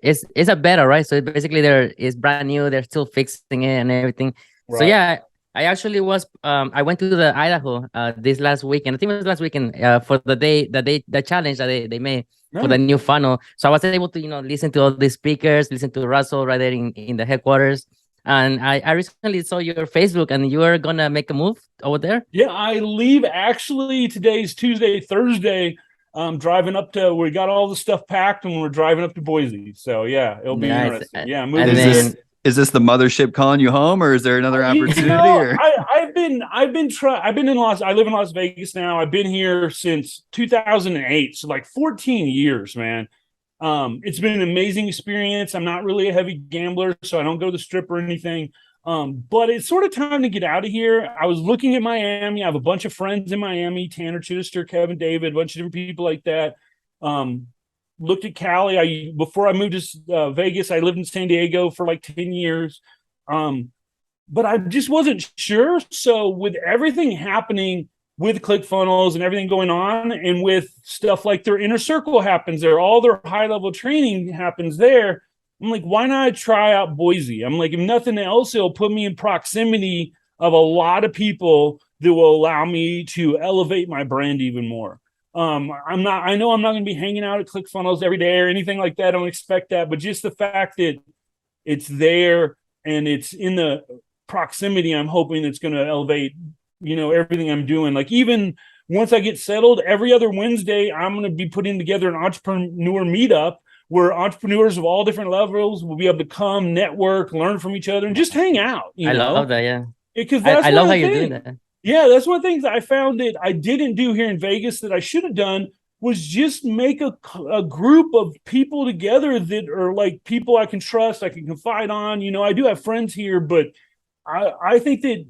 beta, right? So basically it's brand new. They're still fixing it and everything. Right. So yeah, I actually was I went to the Idaho this last weekend. I think it was last weekend for the challenge that they made for the new funnel. So I was able to listen to all the speakers, listen to Russell right there in the headquarters. And I recently saw your Facebook, and you are gonna make a move over there. Yeah, I leave actually. Today's Tuesday, Thursday. Driving up to, we got all the stuff packed and we're driving up to Boise. So yeah, it'll be interesting. Yeah, moving. Is this the mothership calling you home, or is there another opportunity? I live in Las Vegas now. I've been here since 2008, so like 14 years, man. It's been an amazing experience. I'm not really a heavy gambler, so I don't go to the strip or anything. But it's sort of time to get out of here. I was looking at Miami. I have a bunch of friends in Miami, Tanner Chittister, Kevin David, a bunch of different people like that. Looked at Cali. Before I moved to Vegas, I lived in San Diego for like 10 years. But I just wasn't sure. So with everything happening with ClickFunnels and everything going on, and with stuff like their inner circle happens there, all their high level training happens there, I'm like, why not try out Boise? I'm like, if nothing else, it'll put me in proximity of a lot of people that will allow me to elevate my brand even more. I know I'm not going to be hanging out at ClickFunnels every day or anything like that. I don't expect that. But just the fact that it's there and it's in the proximity, I'm hoping it's going to elevate, everything I'm doing. Like, even once I get settled, every other Wednesday, I'm going to be putting together an entrepreneur meetup where entrepreneurs of all different levels will be able to come, network, learn from each other, and just hang out. I love that, yeah. Because I love how you're doing that. Yeah, that's one of the things I found that I didn't do here in Vegas that I should have done, was just make a group of people together that are like people I can trust, I can confide on. I do have friends here, but I think that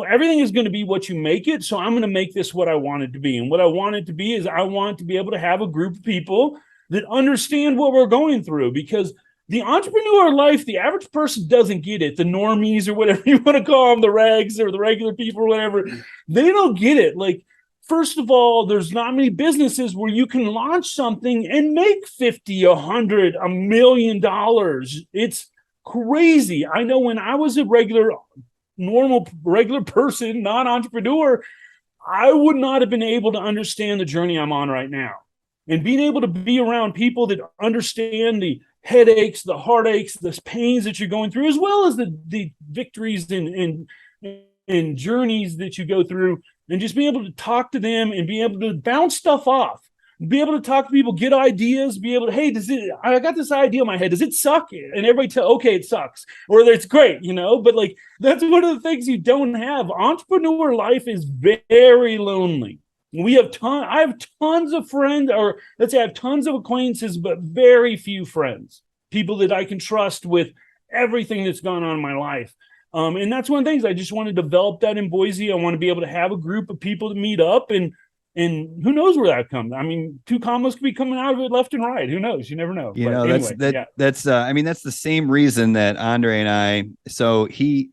everything is going to be what you make it. So I'm going to make this what I want it to be. And what I want it to be is I want to be able to have a group of people that understand what we're going through, because the entrepreneur life, the average person doesn't get it. The normies, or whatever you want to call them, the rags or the regular people or whatever, they don't get it. Like, first of all, there's not many businesses where you can launch something and make 50, 100, $1 million. It's crazy. I know when I was a regular person, non-entrepreneur, I would not have been able to understand the journey I'm on right now. And being able to be around people that understand the headaches, the heartaches, the pains that you're going through, as well as the victories and journeys that you go through, and just being able to talk to them and be able to bounce stuff off, be able to talk to people, get ideas, be able to, hey, I got this idea in my head. Does it suck? And everybody okay, it sucks, or it's great, but like, that's one of the things you don't have. Entrepreneur life is very lonely. I have tons of friends, or let's say I have tons of acquaintances, but very few friends, people that I can trust with everything that's gone on in my life. And that's one of the things I just want to develop that in Boise. I want to be able to have a group of people to meet up, and who knows where that comes. I mean, two combos could be coming out of it left and right. Who knows? You never know. That's the same reason that Andrei and I, so he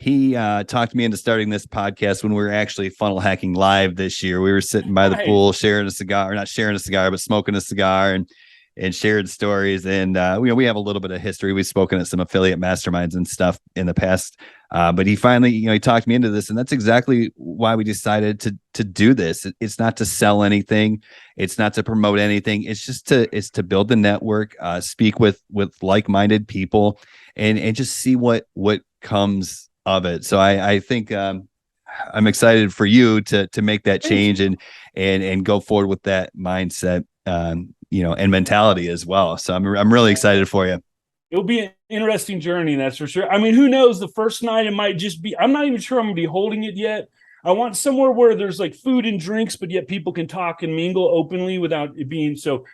talked me into starting this podcast when we were actually funnel hacking live this year. We were sitting by the pool, sharing a cigar, not sharing a cigar, but smoking a cigar, and shared stories. And we have a little bit of history. We've spoken at some affiliate masterminds and stuff in the past. But he finally, he talked me into this, and that's exactly why we decided to do this. It's not to sell anything. It's not to promote anything. It's just to build the network, speak with like-minded people, and just see what comes of it. So I think I'm excited for you to make that change and go forward with that mindset, and mentality as well. So I'm really excited for you. It'll be an interesting journey, that's for sure. I mean, who knows? The first night it might just be, I'm not even sure I'm going to be holding it yet. I want somewhere where there's like food and drinks, but yet people can talk and mingle openly without it being so.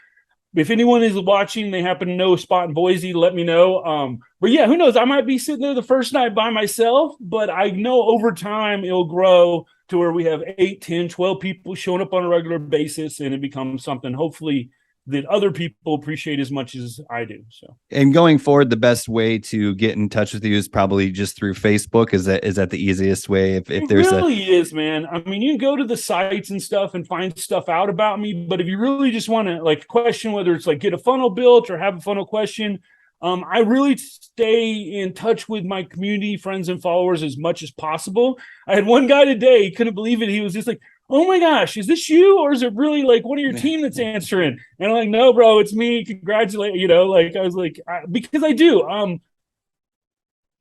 If anyone is watching, they happen to know a spot in Boise, let me know. But yeah, who knows? I might be sitting there the first night by myself, but I know over time it'll grow to where we have 8, 10, 12 people showing up on a regular basis, and it becomes something hopefully that other people appreciate as much as I do. So, and going forward, the best way to get in touch with you is probably just through Facebook. Is that the easiest way? If there's really is, man. I mean, you can go to the sites and stuff and find stuff out about me, but if you really just want to like question whether it's like get a funnel built or have a funnel question, I really stay in touch with my community, friends, and followers as much as possible. I had one guy today, he couldn't believe it. He was just like, "Oh my gosh, is this you? Or is it really like one of your team that's answering?" And I'm like, "No, bro, it's me. Congratulate." Like I was like, because I do.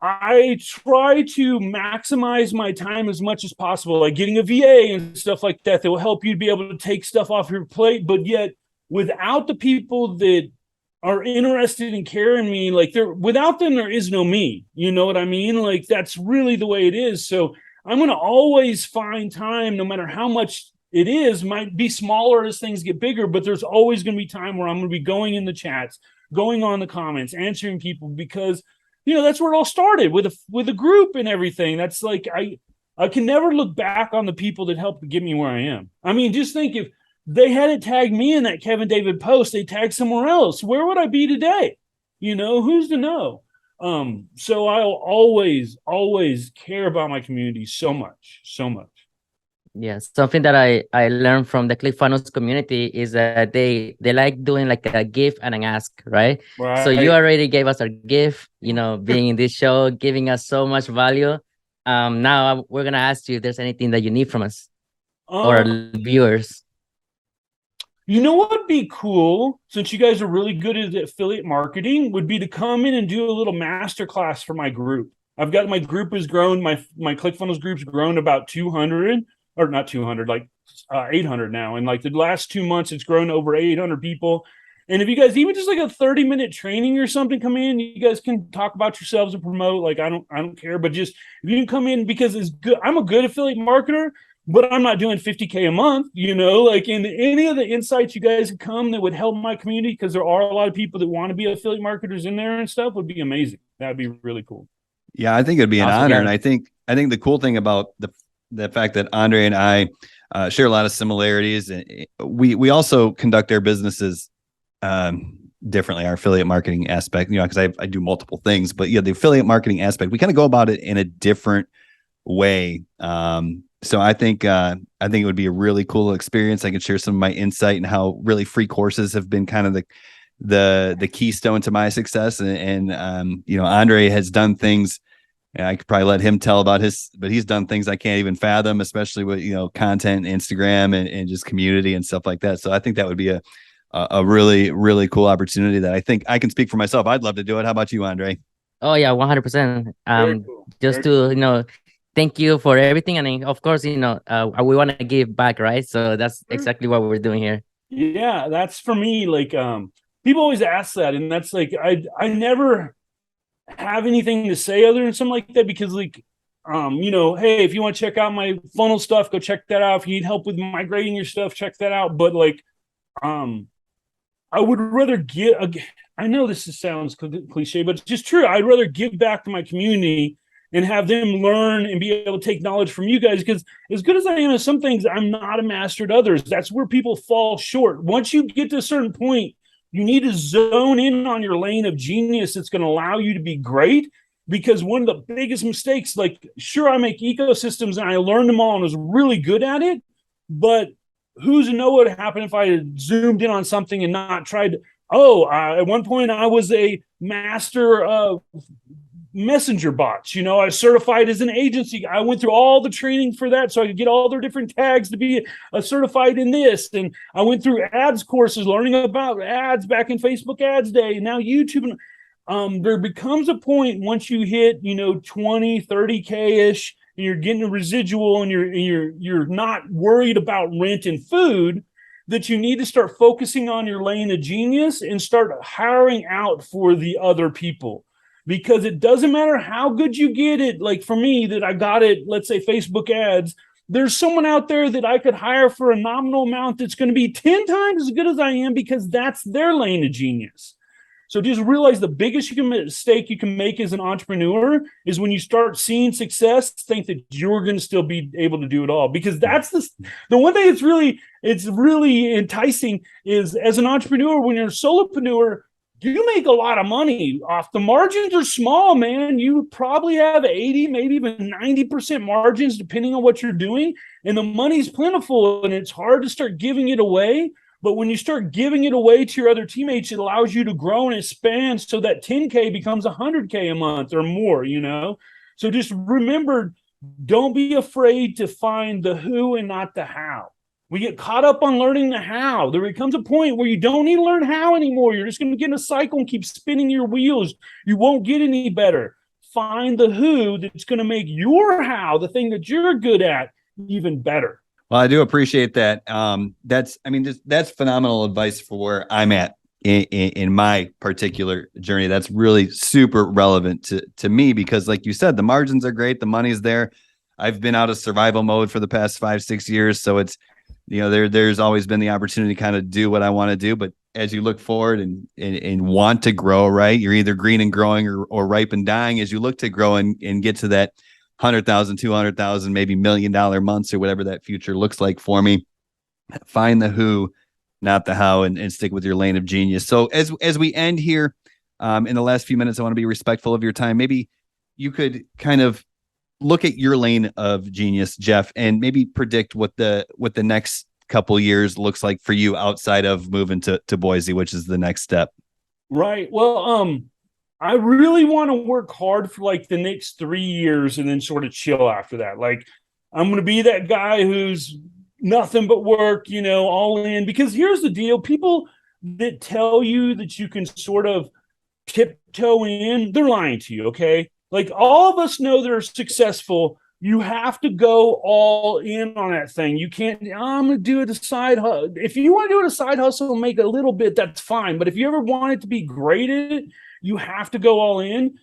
I try to maximize my time as much as possible, like getting a VA and stuff like that will help you be able to take stuff off your plate. But yet, without the people that are interested in carrying me, like without them, there is no me. You know what I mean? Like that's really the way it is. So I'm going to always find time, no matter how much it is, might be smaller as things get bigger, but there's always going to be time where I'm going to be going in the chats, going on the comments, answering people, because, that's where it all started with a group and everything. That's like, I can never look back on the people that helped get me where I am. I mean, just think if they hadn't tagged me in that Kevin David post, they tagged somewhere else, where would I be today? Who's to know? So I'll always care about my community so much. Yeah, something that I learned from the ClickFunnels community is that they like doing like a give and an ask, right? So you already gave us our gift, being in this show, giving us so much value. Now we're gonna ask you if there's anything that you need from us or our viewers. You know what would be cool, since you guys are really good at affiliate marketing, would be to come in and do a little masterclass for my group. I've got my group has grown, my ClickFunnels group's grown about 200, or not 200, like 800 now. And like the last 2 months, it's grown over 800 people. And if you guys even just like a 30-minute training or something come in, you guys can talk about yourselves and promote. Like I don't care, but just if you can come in, because it's good. I'm a good affiliate marketer, but I'm not doing 50K a month, like in any of the insights you guys could come that would help my community, because there are a lot of people that want to be affiliate marketers in there and stuff, would be amazing. That'd be really cool. Yeah, I think it'd be an honor. And I think the cool thing about the fact that Andrei and I share a lot of similarities, and we also conduct our businesses differently, our affiliate marketing aspect, because I do multiple things, but the affiliate marketing aspect, we kind of go about it in a different way. So I think it would be a really cool experience. I can share some of my insight and how really free courses have been kind of the keystone to my success. And Andrei has done things. I could probably let him tell about but he's done things I can't even fathom, especially with, content, Instagram and just community and stuff like that. So I think that would be a really, really cool opportunity that I think I can speak for myself. I'd love to do it. How about you, Andrei? Oh yeah, 100%. Cool. Just to, thank you for everything. And of course, we want to give back, right? So that's exactly what we're doing here. Yeah, that's for me. Like, people always ask that, and that's like, I never have anything to say other than something like that, because like, hey, if you want to check out my funnel stuff, go check that out. If you need help with migrating your stuff, check that out. But like, I would rather I know this sounds cliche, but it's just true. I'd rather give back to my community and have them learn and be able to take knowledge from you guys, because as good as I am at some things, I'm not a master at others. That's where people fall short. Once you get to a certain point, you need to zone in on your lane of genius that's going to allow you to be great. Because one of the biggest mistakes, like, sure, I make ecosystems and I learned them all and was really good at it, but who's to know what would happen if I had zoomed in on something and not tried? At one point I was a master of messenger bots. I was certified as an agency. I went through all the training for that so I could get all their different tags to be certified in this. And I went through ads courses, learning about ads back in Facebook ads day, and now YouTube. There becomes a point once you hit, 20, 30K ish, and you're getting a residual and you're not worried about rent and food, that you need to start focusing on your lane of genius and start hiring out for the other people. Because it doesn't matter how good you get it. Like for me, that I got it, let's say Facebook ads, there's someone out there that I could hire for a nominal amount that's going to be 10 times as good as I am, because that's their lane of genius. So just realize the biggest mistake you can make as an entrepreneur is when you start seeing success, think that you're going to still be able to do it all. Because that's the one thing it's really enticing is, as an entrepreneur, when you're a solopreneur, you make a lot of money off. The margins are small, man. You probably have 80, maybe even 90% margins, depending on what you're doing. And the money's plentiful, and it's hard to start giving it away. But when you start giving it away to your other teammates, it allows you to grow and expand so that 10K becomes 100K a month or more, So just remember, don't be afraid to find the who and not the how. We get caught up on learning the how. There becomes a point where you don't need to learn how anymore. You're just going to get in a cycle and keep spinning your wheels. You won't get any better. Find the who that's going to make your how, the thing that you're good at, even better. Well, I do appreciate that. That's phenomenal advice for where I'm at in my particular journey. That's really super relevant to me because, like you said, the margins are great. The money's there. I've been out of survival mode for the past 5-6 years. So it's, there's always been the opportunity to kind of do what I want to do. But as you look forward and want to grow, right, you're either green and growing or ripe and dying as you look to grow and get to that 100,000, 200,000, maybe $1 million months or whatever that future looks like for me. Find the who, not the how, and stick with your lane of genius. So as we end here in the last few minutes, I want to be respectful of your time. Maybe you could kind of look at your lane of genius, Jeff, and maybe predict what the next couple years looks like for you outside of moving to Boise, which is the next step. Right. Well, I really want to work hard for like the next 3 years and then sort of chill after that. Like, I'm going to be that guy who's nothing but work, all in. Because here's the deal. People that tell you that you can sort of tiptoe in, they're lying to you, okay? Like, all of us know that are successful. You have to go all in on that thing. You can't, I'm going to do it a side hustle. If you want to do it a side hustle and make a little bit, that's fine. But if you ever want it to be great at it, you have to go all in.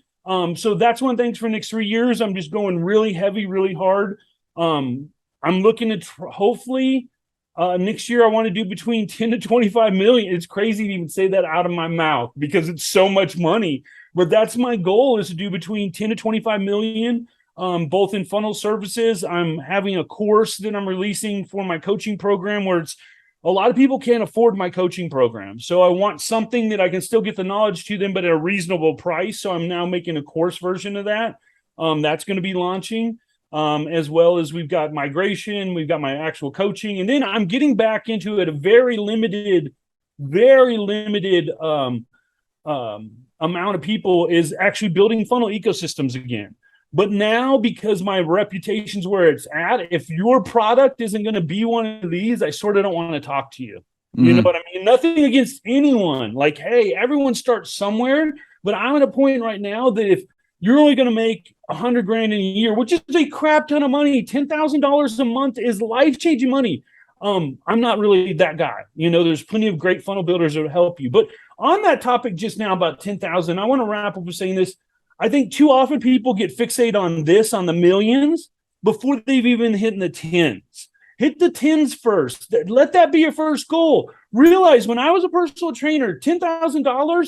So that's one thing for the next 3 years. I'm just going really heavy, really hard. I'm looking at hopefully next year I want to do between 10 to 25 million. It's crazy to even say that out of my mouth because it's so much money. But that's my goal, is to do between 10 to 25 million, both in funnel services. I'm having a course that I'm releasing for my coaching program where it's, a lot of people can't afford my coaching program. So I want something that I can still get the knowledge to them, but at a reasonable price. So I'm now making a course version of that. That's going to be launching, as well as we've got migration. We've got my actual coaching. And then I'm getting back into it, a very limited amount of people is actually building funnel ecosystems again. But now, because my reputation's where it's at, if your product isn't going to be one of these, I sort of don't want to talk to you. You know what I mean? Nothing against anyone. Like, hey, everyone starts somewhere, but I'm at a point right now that if you're only going to make $100,000 in a year, which is a crap ton of money, $10,000 a month is life-changing money. I'm not really that guy. There's plenty of great funnel builders that will help you. But on that topic just now about 10,000, I want to wrap up with saying this. I think too often people get fixated on the millions, before they've even hit the tens. Hit the tens first. Let that be your first goal. Realize when I was a personal trainer, $10,000,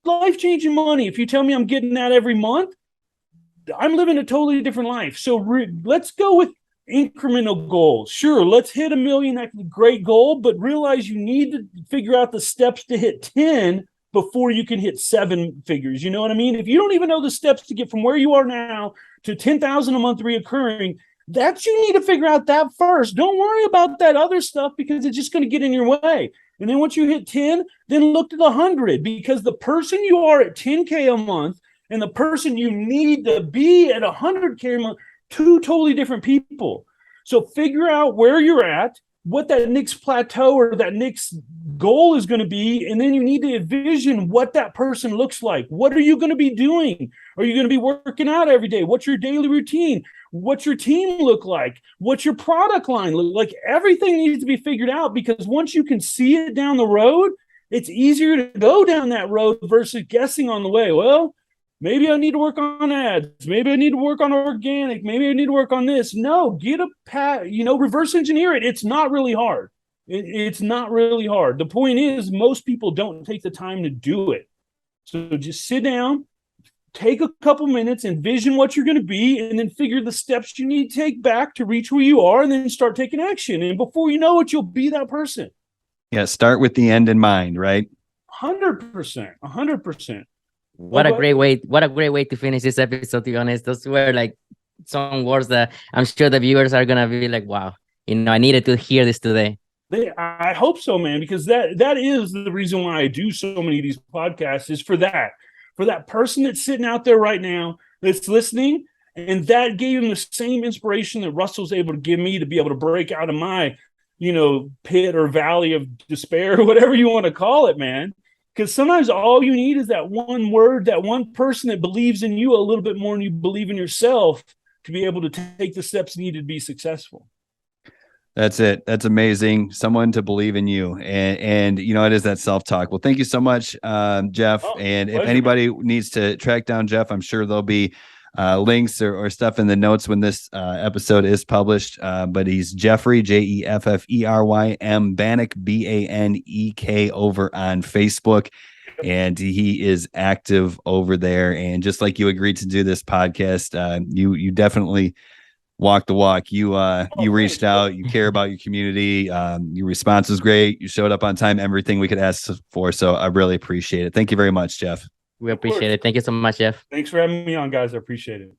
life-changing money. If you tell me I'm getting that every month, I'm living a totally different life. So let's go with incremental goals. Sure, let's hit $1 million. That's a great goal, but realize you need to figure out the steps to hit 10 before you can hit 7 figures. You know what I mean? If you don't even know the steps to get from where you are now to 10,000 a month reoccurring, you need to figure out that first. Don't worry about that other stuff because it's just going to get in your way. And then once you hit 10, then look to the 100, because the person you are at 10K a month and the person you need to be at 100K a month, two totally different people. So figure out where you're at, what that next plateau or that next goal is going to be, and then you need to envision what that person looks like. What are you going to be doing? Are you going to be working out every day? What's your daily routine? What's your team look like? What's your product line look like? Everything needs to be figured out, because once you can see it down the road, it's easier to go down that road versus guessing on the way. Well, maybe I need to work on ads. Maybe I need to work on organic. Maybe I need to work on this. No, get a reverse engineer it. It's not really hard. It's not really hard. The point is, most people don't take the time to do it. So just sit down, take a couple minutes, envision what you're going to be, and then figure the steps you need to take back to reach where you are, and then start taking action. And before you know it, you'll be that person. Yeah, start with the end in mind, right? 100%. 100%. What a great way to finish this episode, to be honest. Those were like some words that I'm sure the viewers are going to be like, wow, I needed to hear this today. I hope so, man, because that is the reason why I do so many of these podcasts, is for that person that's sitting out there right now that's listening, and that gave him the same inspiration that Russell's able to give me to be able to break out of my, pit or valley of despair, or whatever you want to call it, man. Because sometimes all you need is that one word, that one person that believes in you a little bit more than you believe in yourself to be able to take the steps needed to be successful. That's it. That's amazing. Someone to believe in you. And it is that self-talk. Well, thank you so much, Jeff. And pleasure. If anybody needs to track down Jeff, I'm sure there'll be links or stuff in the notes when this episode is published. But he's Jeffrey, Jeffrey M. Banek, Banek over on Facebook. And he is active over there. And just like you agreed to do this podcast, you definitely walk the walk. You reached out, you care about your community. Your response was great. You showed up on time, everything we could ask for. So I really appreciate it. Thank you very much, Jeff. We appreciate it. Thank you so much, Jeff. Thanks for having me on, guys. I appreciate it.